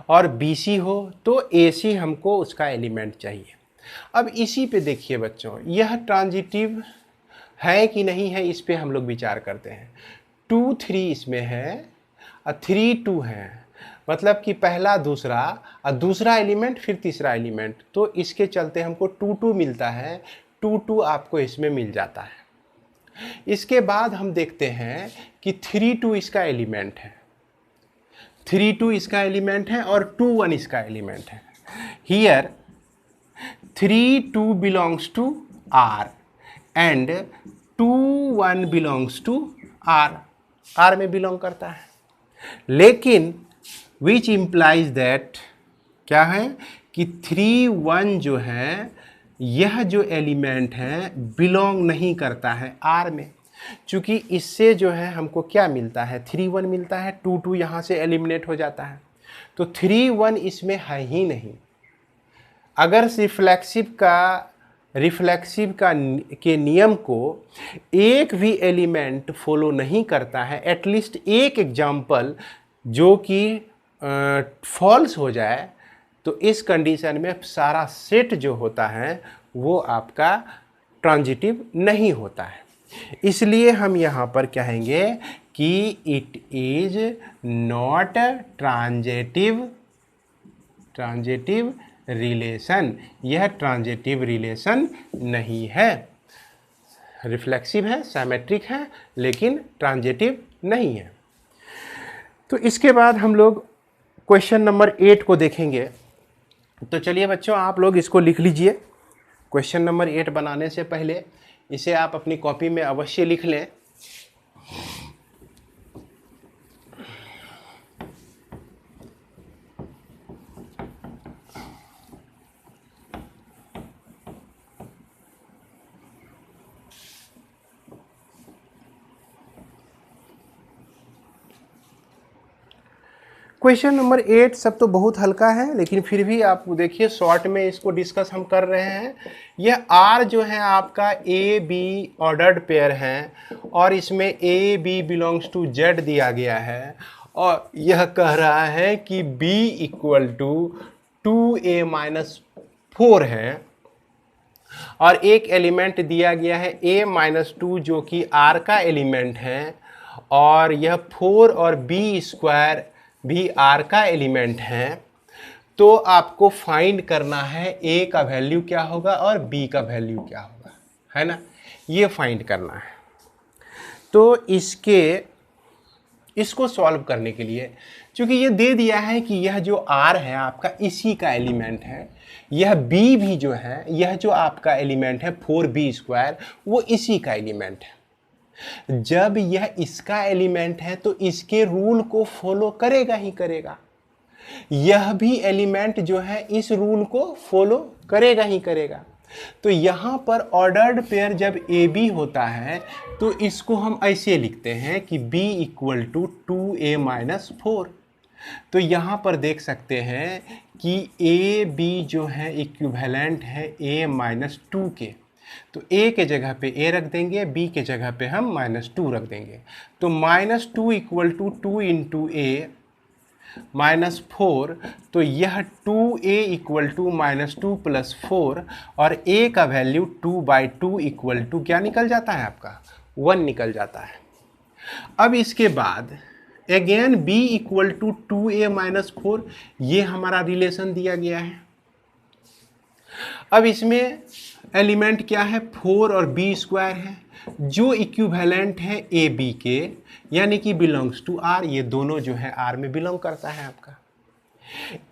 और बी सी हो तो ए सी हमको उसका एलिमेंट चाहिए। अब इसी पे देखिए बच्चों, यह ट्रांजिटिव है कि नहीं है इस पे हम लोग विचार करते हैं। 2 3 इसमें है और 3 2 है, मतलब कि पहला दूसरा और दूसरा एलिमेंट फिर तीसरा एलिमेंट, तो इसके चलते हमको 2 2 मिलता है, 2 2 आपको इसमें मिल जाता है। इसके बाद हम देखते हैं कि 3 2 इसका एलिमेंट है, 3 2 इसका एलिमेंट है और 2 1 इसका एलिमेंट है। Here 3 2 belongs to R and 2 1 belongs to R में बिलोंग करता है, लेकिन विच इम्प्लाइज दैट क्या है कि 3 1 जो है यह जो एलिमेंट है बिलोंग नहीं करता है R में। चूँकि इससे जो है हमको क्या मिलता है, 3 1 मिलता है, 2 2 यहाँ से एलिमिनेट हो जाता है, तो 3 1 इसमें है ही नहीं। अगर रिफ्लेक्सिव के नियम को एक भी एलिमेंट फॉलो नहीं करता है, एटलीस्ट एक एग्जाम्पल जो कि फॉल्स हो जाए, तो इस कंडीशन में सारा सेट जो होता है वो आपका ट्रांजिटिव नहीं होता है। इसलिए हम यहाँ पर कहेंगे कि it is not transitive relation, यह ट्रांजिटिव रिलेशन नहीं है। रिफ्लेक्सिव है, सिमेट्रिक है, लेकिन ट्रांजिटिव नहीं है। तो इसके बाद हम लोग क्वेश्चन नंबर 8 को देखेंगे। तो चलिए बच्चों, आप लोग इसको लिख लीजिए। क्वेश्चन नंबर 8 बनाने से पहले इसे आप अपनी कॉपी में अवश्य लिख लें। क्वेश्चन नंबर 8 सब तो बहुत हल्का है, लेकिन फिर भी आप देखिए शॉर्ट में इसको डिस्कस हम कर रहे हैं। यह R जो है आपका ए बी ऑर्डर्ड पेयर है, और इसमें a B belongs to Z दिया गया है, और यह कह रहा है कि B equal to 2a minus 4 है, और एक एलिमेंट दिया गया है a माइनस 2 जो कि R का एलिमेंट है, और यह 4 और b स्क्वायर भी R का एलिमेंट है। तो आपको फाइंड करना है a का वैल्यू क्या होगा और b का वैल्यू क्या होगा, है ना, ये फाइंड करना है। तो इसको सॉल्व करने के लिए, क्योंकि ये दे दिया है कि यह जो R है आपका इसी का एलिमेंट है, यह B भी जो है, यह जो आपका एलिमेंट है 4b स्क्वायर, वो इसी का एलिमेंट है। जब यह इसका एलिमेंट है तो इसके रूल को फॉलो करेगा ही करेगा, यह भी एलिमेंट जो है इस रूल को फॉलो करेगा ही करेगा। तो यहां पर ऑर्डर्ड पेयर जब ए बी होता है तो इसको हम ऐसे लिखते हैं कि b equal to 2a minus 4। तो यहां पर देख सकते हैं कि ए बी जो है इक्विवेलेंट है a माइनस 2 के, तो a के जगह पे a रख देंगे, b के जगह पे हम माइनस 2 रख देंगे। तो minus 2 equal to 2 into a minus 4, तो यह 2a equal to minus 2 plus 4, और a का वैल्यू 2/2 इक्वल टू क्या निकल जाता है आपका 1 निकल जाता है। अब इसके बाद again b equal to 2a minus 4, ये हमारा रिलेशन दिया गया है। अब इसमें एलिमेंट क्या है 4 और b स्क्वायर है, जो इक्विवेलेंट है ए बी के, यानी कि बिलोंग्स टू R, ये दोनों जो है R में बिलोंग करता है आपका।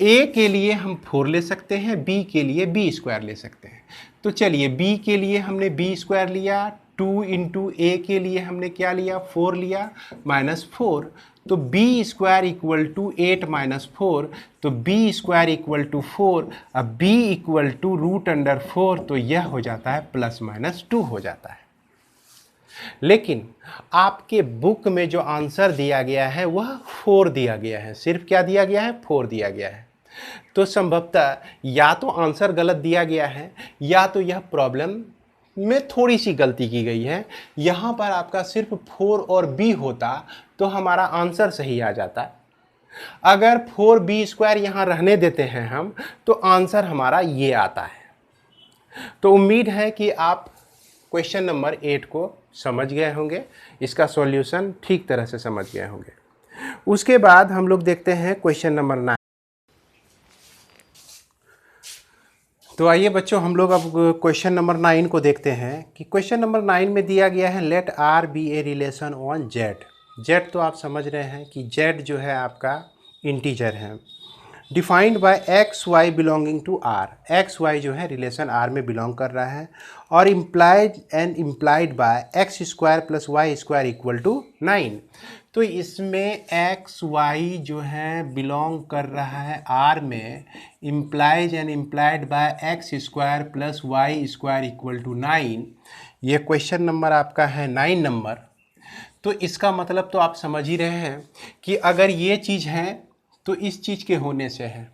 A के लिए हम 4 ले सकते हैं, B के लिए b स्क्वायर ले सकते हैं। तो चलिए b के लिए हमने b स्क्वायर लिया, 2 इंटू ए के लिए हमने क्या लिया 4 लिया माइनस 4, तो b square equal to 8 minus 4, तो b स्क्वायर इक्वल टू 4, अब b equal to root under 4, तो यह हो जाता है प्लस माइनस 2 हो जाता है। लेकिन आपके बुक में जो आंसर दिया गया है वह 4 दिया गया है, सिर्फ क्या दिया गया है 4 दिया गया है। तो संभवतः या तो आंसर गलत दिया गया है, या तो यह प्रॉब्लम में थोड़ी सी गलती की गई है। यहाँ पर आपका सिर्फ 4 और b होता तो हमारा आंसर सही आ जाता। अगर 4b स्क्वायर यहाँ रहने देते हैं हम, तो आंसर हमारा ये आता है। तो उम्मीद है कि आप क्वेश्चन नंबर 8 को समझ गए होंगे, इसका सॉल्यूशन ठीक तरह से समझ गए होंगे। उसके बाद हम लोग देखते हैं क्वेश्चन नंबर 9। तो आइए बच्चों, हम लोग अब क्वेश्चन नंबर 9 को देखते हैं कि क्वेश्चन नंबर 9 में दिया गया है let R be a relation on Z। Z तो आप समझ रहे हैं कि Z जो है आपका इंटीजर है, defined by x y belonging to R। X y जो है रिलेशन R में बिलोंग कर रहा है, और implied by x square plus y square equal to 9। तो इसमें एक्स वाई जो है बिलोंग कर रहा है R में, implies and implied by x square plus y square equal to 9। ये क्वेश्चन नंबर आपका है 9 नंबर। तो इसका मतलब तो आप समझ ही रहे हैं कि अगर ये चीज़ है तो इस चीज़ के होने से है,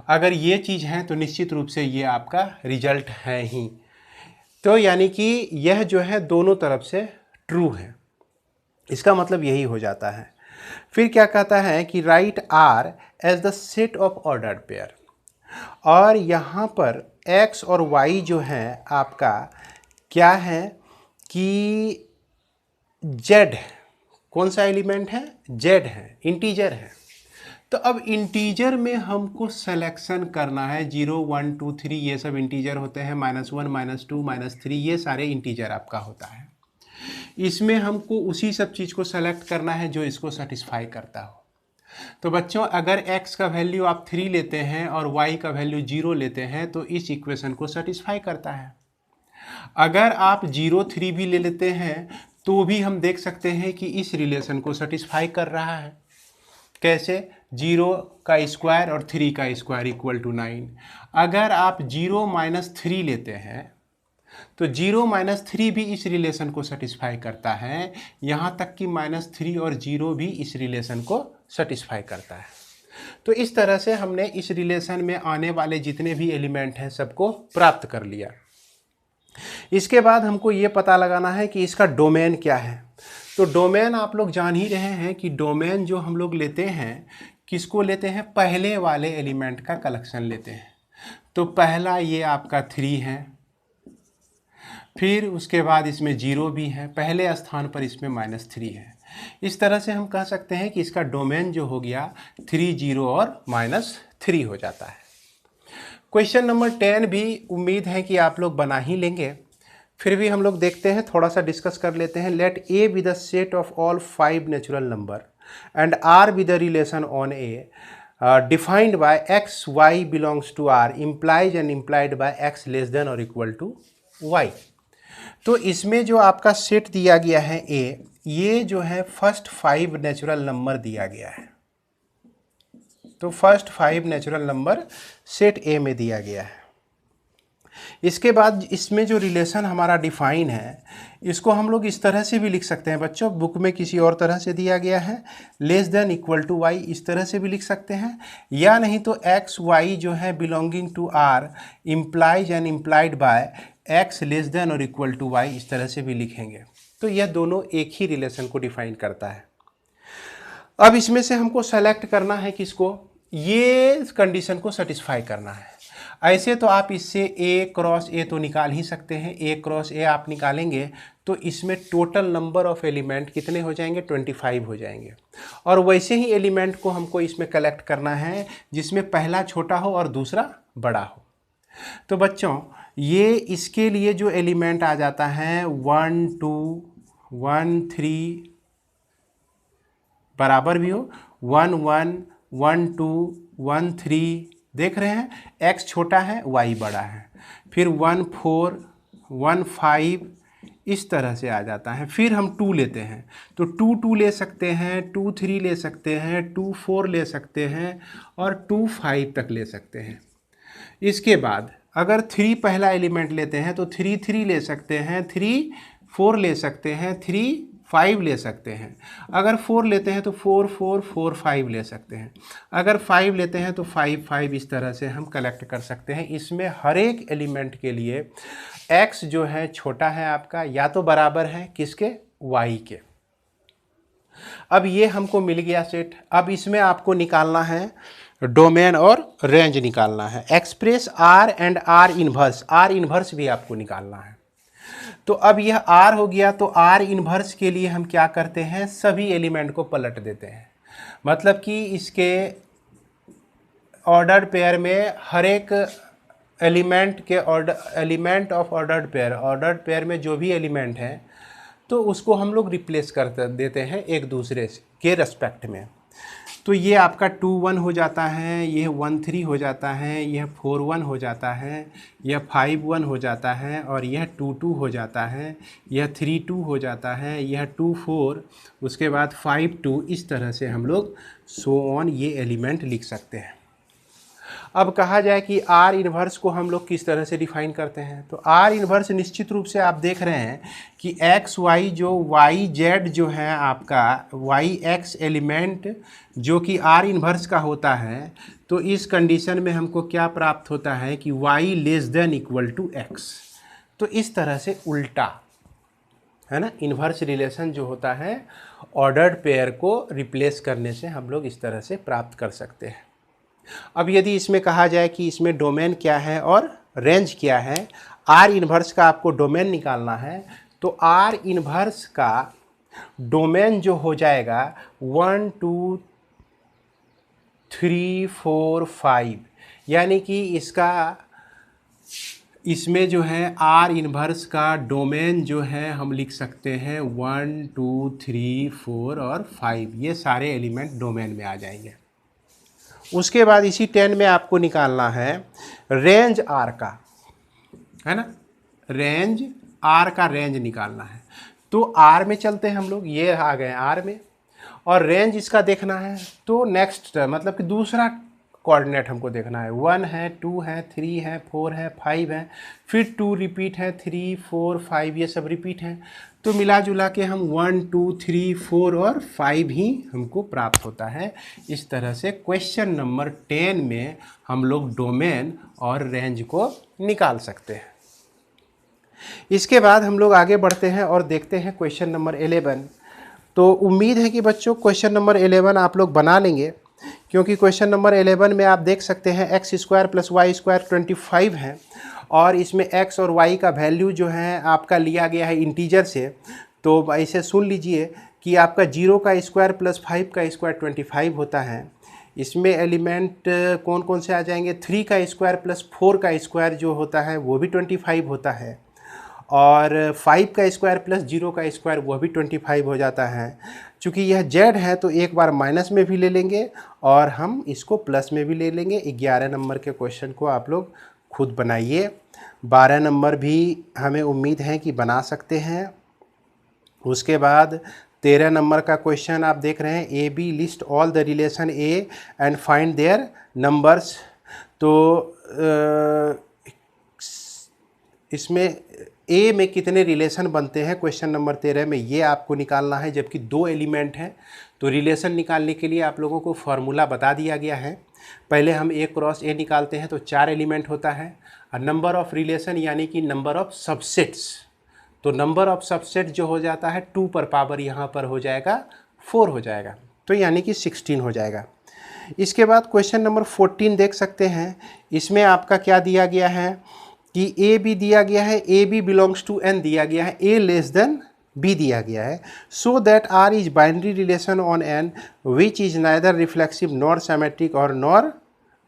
अगर ये चीज़ है तो निश्चित रूप से ये आपका रिजल्ट है ही। तो यानी कि यह जो है दोनों तरफ से ट्रू है, इसका मतलब यही हो जाता है। फिर क्या कहता है कि write R as the set of ordered pair, और यहाँ पर x और y जो है आपका क्या है कि z, कौन सा एलिमेंट है, z है, इंटीजर है। तो अब इंटीजर में हमको सिलेक्शन करना है, 0 1 2 3 ये सब इंटीजर होते हैं, -1 -2 -3 ये सारे इंटीजर आपका होता है। इसमें हमको उसी सब चीज़ को सेलेक्ट करना है जो इसको सेटिस्फाई करता हो। तो बच्चों अगर x का वैल्यू आप 3 लेते हैं और y का वैल्यू 0 लेते हैं तो इस इक्वेशन को सेटिस्फाई करता है। अगर आप 0 3 भी ले लेते हैं तो भी हम देख सकते हैं कि इस रिलेशन को सेटिस्फाई कर रहा है। कैसे, 0 का स्क्वायर और 3 का स्क्वायर इक्वल टू 9। अगर आप 0 - 3 लेते हैं तो 0 - 3 भी इस रिलेशन को सेटिस्फाई करता है, यहाँ तक कि -3 और 0 भी इस रिलेशन को सेटिस्फाई करता है। तो इस तरह से हमने इस रिलेशन में आने वाले जितने भी एलिमेंट हैं सबको प्राप्त कर लिया। इसके बाद हमको ये पता लगाना है कि इसका डोमेन क्या है। तो डोमेन आप लोग जान ही रहे हैं कि डोमेन जो हम लोग लेते हैं किसको लेते हैं, पहले वाले एलिमेंट का कलेक्शन लेते हैं। तो पहला ये आपका 3 है, फिर उसके बाद इसमें 0 भी है, पहले स्थान पर इसमें -3 है। इस तरह से हम कह सकते हैं कि इसका डोमेन जो हो गया 3 0 और -3 हो जाता है। क्वेश्चन नंबर 10 भी उम्मीद है कि आप लोग बना ही लेंगे, फिर भी हम लोग देखते हैं, थोड़ा सा डिस्कस कर लेते हैं। Let a be the set of all 5 natural number and R be the relation on a defined by x y belongs to R implies and implied by x less than और equal to y. तो इसमें जो आपका set दिया गया है ए, ये जो है फर्स्ट 5 नेचुरल नंबर दिया गया है। तो फर्स्ट 5 नेचुरल नंबर सेट ए में दिया गया है। इसके बाद इसमें जो रिलेशन हमारा डिफाइन है इसको हम लोग इस तरह से भी लिख सकते हैं बच्चों, बुक में किसी और तरह से दिया गया है, less than equal to y, इस तरह से भी लिख सकते हैं, या नहीं तो एक्स वाई जो है belonging to R implies and implied by x less than और इक्वल टू वाई, इस तरह से भी लिखेंगे। तो यह दोनों एक ही रिलेशन को डिफाइन करता है। अब इसमें से हमको सेलेक्ट करना है किसको, ये कंडीशन को सेटिस्फाई करना है। ऐसे तो आप इससे ए क्रॉस ए तो निकाल ही सकते हैं, ए क्रॉस ए आप निकालेंगे तो इसमें टोटल नंबर ऑफ एलिमेंट कितने हो जाएंगे, 25 हो जाएंगे। और वैसे ही एलिमेंट को हमको इसमें कलेक्ट करना है जिसमें पहला छोटा हो और दूसरा बड़ा हो। तो बच्चों ये इसके लिए जो एलिमेंट आ जाता है 1 2 1 3 बराबर भी हो, 1 1 1 2 1 3, देख रहे हैं x छोटा है y बड़ा है, फिर 1 4 1 5 इस तरह से आ जाता है। फिर हम 2 लेते हैं तो 2 2 ले सकते हैं, 2 3 ले सकते हैं, 2 4 ले सकते हैं और 2 5 तक ले सकते हैं। इसके बाद अगर 3 पहला एलिमेंट लेते हैं तो 3 3 ले सकते हैं, 3 4 ले सकते हैं, 3 5 ले सकते हैं। अगर 4 लेते हैं तो 4 4 4 5 ले सकते हैं। अगर 5 लेते हैं तो 5 5, इस तरह से हम कलेक्ट कर सकते हैं। इसमें हर एक एलिमेंट के लिए x जो है छोटा है आपका या तो बराबर है किसके, y के। अब ये हमको मिल गया सेट। अब इसमें आपको निकालना है डोमेन और रेंज निकालना है। Express R and R inverse भी आपको निकालना है। तो अब यह R हो गया, तो R इन्वर्स के लिए हम क्या करते हैं, सभी एलिमेंट को पलट देते हैं। मतलब कि इसके ऑर्डर्ड पेयर में हर एक एलिमेंट के एलिमेंट ऑफ ऑर्डर्ड पेयर में जो भी एलिमेंट हैं तो उसको हम लोग रिप्लेस कर देते हैं एक दूसरे से के रेस्पेक्ट में। तो ये आपका 2 1 हो जाता है, यह 1 3 हो जाता है, यह 4 1 हो जाता है, यह 5 1 हो जाता है और यह 2 2 हो जाता है, यह 3 2 हो जाता है, यह 2 4, उसके बाद 5 2, इस तरह से हम लोग सो ऑन ये एलिमेंट लिख सकते हैं। अब कहा जाए कि आर इन्वर्स को हम लोग किस तरह से डिफाइन करते हैं, तो आर इन्वर्स निश्चित रूप से आप देख रहे हैं कि एक्स वाई जो वाई जेड जो है आपका वाई एक्स एलिमेंट जो कि आर इन्वर्स का होता है, तो इस कंडीशन में हमको क्या प्राप्त होता है कि y less than equal to x. तो इस तरह से उल्टा है ना, इन्वर्स रिलेशन जो होता है ऑर्डर्ड पेयर को रिप्लेस करने से हम लोग इस तरह से प्राप्त कर सकते हैं। अब यदि इसमें कहा जाए कि इसमें डोमेन क्या है और रेंज क्या है, आर इन्वर्स का आपको डोमेन निकालना है, तो आर इन्वर्स का डोमेन जो हो जाएगा 1 2 3 4 5, यानी कि इसमें जो है आर इन्वर्स का डोमेन जो है हम लिख सकते हैं 1 2 3 4 और 5, ये सारे एलिमेंट डोमेन में आ जाएंगे। उसके बाद इसी 10 में आपको निकालना है रेंज आर का, है ना, रेंज आर का रेंज निकालना है। तो आर में चलते हैं हम लोग, ये आ गए आर में, और रेंज इसका देखना है तो नेक्स्ट मतलब कि दूसरा कोऑर्डिनेट हमको देखना है, 1 है 2 है 3 है 4 है 5 है, फिर 2 रिपीट है, 3 4 5 ये सब रिपीट हैं, तो मिला जुला के हम 1 2 3 4 और 5 ही हमको प्राप्त होता है। इस तरह से क्वेश्चन नंबर 10 में हम लोग डोमेन और रेंज को निकाल सकते हैं। इसके बाद हम लोग आगे बढ़ते हैं और देखते हैं क्वेश्चन नंबर 11। तो उम्मीद है कि बच्चों क्वेश्चन नंबर 11 आप लोग बना लेंगे, क्योंकि क्वेश्चन नंबर 11 में आप देख सकते हैं x square plus y square 25 है, और इसमें एक्स और वाई का वैल्यू जो है आपका लिया गया है इंटीजर से। तो ऐसे सुन लीजिए कि आपका 0 का स्क्वायर प्लस 5 का स्क्वायर 25 होता है। इसमें एलिमेंट कौन कौन से आ जाएंगे, 3 का स्क्वायर प्लस 4 का स्क्वायर जो होता है वो भी 25 होता है, और 5 का स्क्वायर प्लस 0 का स्क्वायर वह भी 25 हो जाता है। चूँकि यह जेड है तो एक बार माइनस में भी ले लेंगे और हम इसको प्लस में भी ले लेंगे। 11 नंबर के क्वेश्चन को आप लोग खुद बनाइए, 12 नंबर भी हमें उम्मीद है कि बना सकते हैं। उसके बाद 13 नंबर का क्वेश्चन आप देख रहे हैं, a b list all the relation a and find their numbers. तो इसमें ए में कितने रिलेशन बनते हैं क्वेश्चन नंबर 13 में, ये आपको निकालना है, जबकि 2 एलिमेंट हैं। तो रिलेशन निकालने के लिए आप लोगों को फार्मूला बता दिया गया है। पहले हम ए क्रॉस ए निकालते हैं तो 4 एलिमेंट होता है, और नंबर ऑफ़ रिलेशन यानी कि नंबर ऑफ़ सबसेट्स, तो नंबर ऑफ़ सबसेट जो हो जाता है 2 पर पावर यहाँ पर हो जाएगा 4 हो जाएगा, तो यानी कि 16 हो जाएगा। इसके बाद क्वेश्चन नंबर 14 देख सकते हैं, इसमें आपका क्या दिया गया है कि ए बी दिया गया है, a B belongs to N दिया गया है, ए लेस देन बी दिया गया है, so that R is binary relation on N which is neither reflexive nor symmetric or nor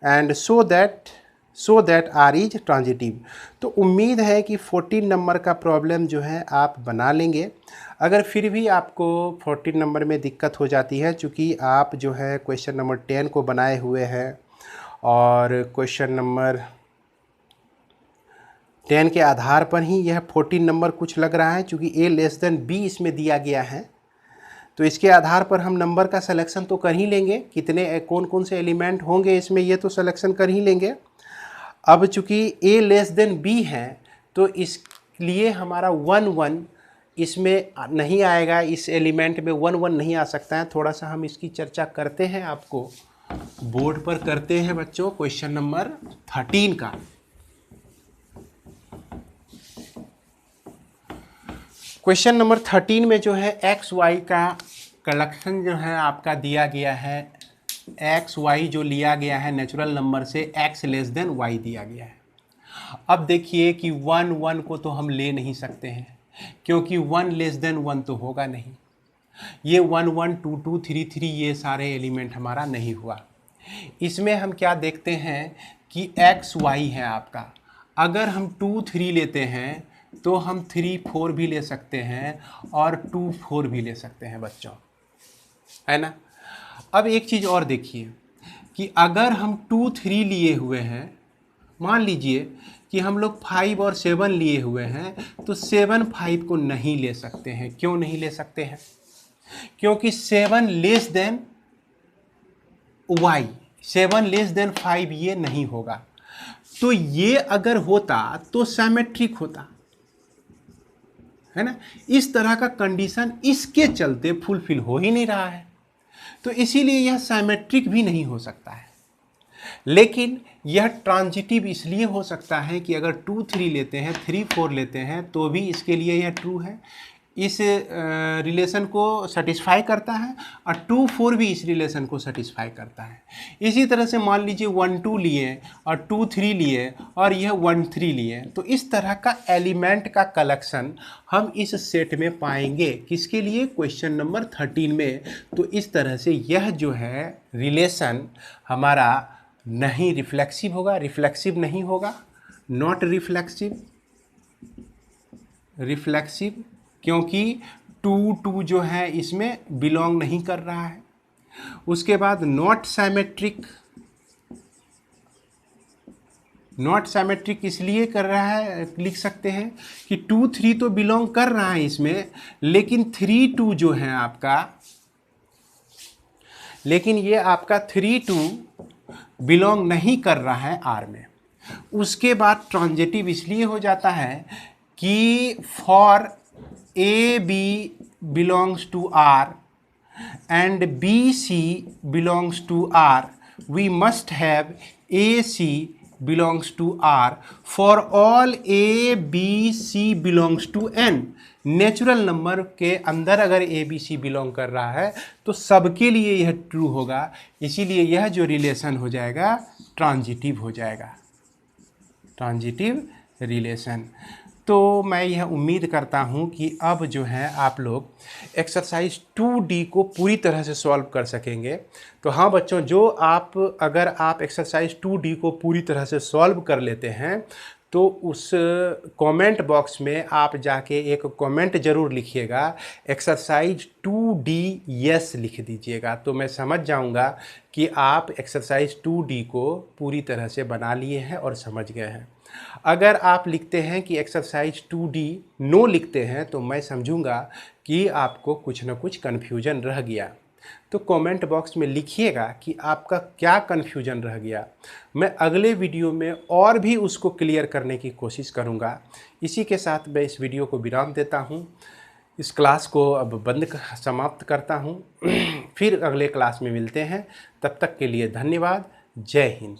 and so that R is transitive. तो उम्मीद है कि 14 नंबर का प्रॉब्लम जो है आप बना लेंगे। अगर फिर भी आपको 14 नंबर में दिक्कत हो जाती है, चूँकि आप जो है क्वेश्चन नंबर 10 को बनाए हुए हैं और क्वेश्चन नंबर 10 के आधार पर ही यह 14 नंबर कुछ लग रहा है, चूँकि ए लेस देन बी इसमें दिया गया है, तो इसके आधार पर हम नंबर का सिलेक्शन तो कर ही लेंगे, कितने कौन कौन से एलिमेंट होंगे इसमें ये तो सिलेक्शन कर ही लेंगे। अब चूँकि ए लेस देन बी है तो इसलिए हमारा 1 1 इसमें नहीं आएगा, इस एलिमेंट में 1 1 नहीं आ सकता है। थोड़ा सा हम इसकी चर्चा करते हैं, आपको बोर्ड पर करते हैं बच्चों क्वेश्चन नंबर 13 का। क्वेश्चन नंबर 13 में जो है एक्स वाई का कलेक्शन जो है आपका दिया गया है, एक्स वाई जो लिया गया है नेचुरल नंबर से एक्स लेस देन वाई दिया गया है। अब देखिए कि 1 1 को तो हम ले नहीं सकते हैं, क्योंकि 1 लेस देन 1 तो होगा नहीं। ये 1 1 2 2 3 3 ये सारे एलिमेंट हमारा नहीं हुआ। इसमें हम क्या देखते हैं कि एक्स वाई है आपका, अगर हम 2 3 लेते हैं तो हम 3 4 भी ले सकते हैं और 2 4 भी ले सकते हैं बच्चों, है ना। अब एक चीज़ और देखिए कि अगर हम 2 3 लिए हुए हैं, मान लीजिए कि हम लोग 5 और 7 लिए हुए हैं, तो 7 5 को नहीं ले सकते हैं। क्यों नहीं ले सकते हैं? क्योंकि 7 less than y, 7 less than 5 ये नहीं होगा। तो ये अगर होता तो सिमेट्रिक होता, है ना। इस तरह का कंडीशन इसके चलते फुलफिल हो ही नहीं रहा है, तो इसीलिए यह सिमेट्रिक भी नहीं हो सकता है। लेकिन यह ट्रांजिटिव इसलिए हो सकता है कि अगर 2 3 लेते हैं, 3 4 लेते हैं, तो भी इसके लिए यह ट्रू है, इस रिलेशन को सेटिस्फाई करता है, और 2 4 भी इस रिलेशन को सेटिस्फाई करता है। इसी तरह से मान लीजिए 1 2 लिए और 2 3 लिए और यह 1 3 लिए, तो इस तरह का एलिमेंट का कलेक्शन हम इस सेट में पाएंगे। किसके लिए? क्वेश्चन नंबर 13 में। तो इस तरह से यह जो है रिलेशन हमारा नहीं रिफ्लेक्सिव होगा, रिफ्लेक्सिव नहीं होगा, नॉट रिफ्लेक्सिव, रिफ्लेक्सिव क्योंकि 2 2 जो है इसमें बिलोंग नहीं कर रहा है। उसके बाद नॉट सिमेट्रिक, नॉट सिमेट्रिक इसलिए कर रहा है, लिख सकते हैं कि 2 3 तो बिलोंग कर रहा है इसमें, लेकिन 3 2 जो है आपका, लेकिन ये आपका 3 2 बिलोंग नहीं कर रहा है आर में। उसके बाद ट्रांजिटिव इसलिए हो जाता है कि for A B belongs to R and b C belongs to R, we must have a C belongs to R for all a B C belongs to N. Natural number के अंदर अगर A B C belong कर रहा है तो सबके लिए यह ट्रू होगा, इसीलिए यह जो रिलेशन हो जाएगा ट्रांजिटिव हो जाएगा, ट्रांजिटिव रिलेशन। तो मैं यह उम्मीद करता हूँ कि अब जो है आप लोग एक्सरसाइज 2D को पूरी तरह से सॉल्व कर सकेंगे। तो हाँ बच्चों, जो अगर आप एक्सरसाइज 2D को पूरी तरह से सॉल्व कर लेते हैं तो उस कमेंट बॉक्स में आप जाके एक कमेंट ज़रूर लिखिएगा, एक्सरसाइज 2D यस लिख दीजिएगा, तो मैं समझ जाऊंगा कि आप एक्सरसाइज 2D को पूरी तरह से बना लिए हैं और समझ गए हैं। अगर आप लिखते हैं कि एक्सरसाइज 2D नो लिखते हैं तो मैं समझूंगा कि आपको कुछ ना कुछ कन्फ्यूजन रह गया। तो कमेंट बॉक्स में लिखिएगा कि आपका क्या कन्फ्यूजन रह गया, मैं अगले वीडियो में और भी उसको क्लियर करने की कोशिश करूंगा। इसी के साथ मैं इस वीडियो को विराम देता हूं, इस क्लास को अब समाप्त करता हूं। फिर अगले क्लास में मिलते हैं, तब तक के लिए धन्यवाद। जय हिंद।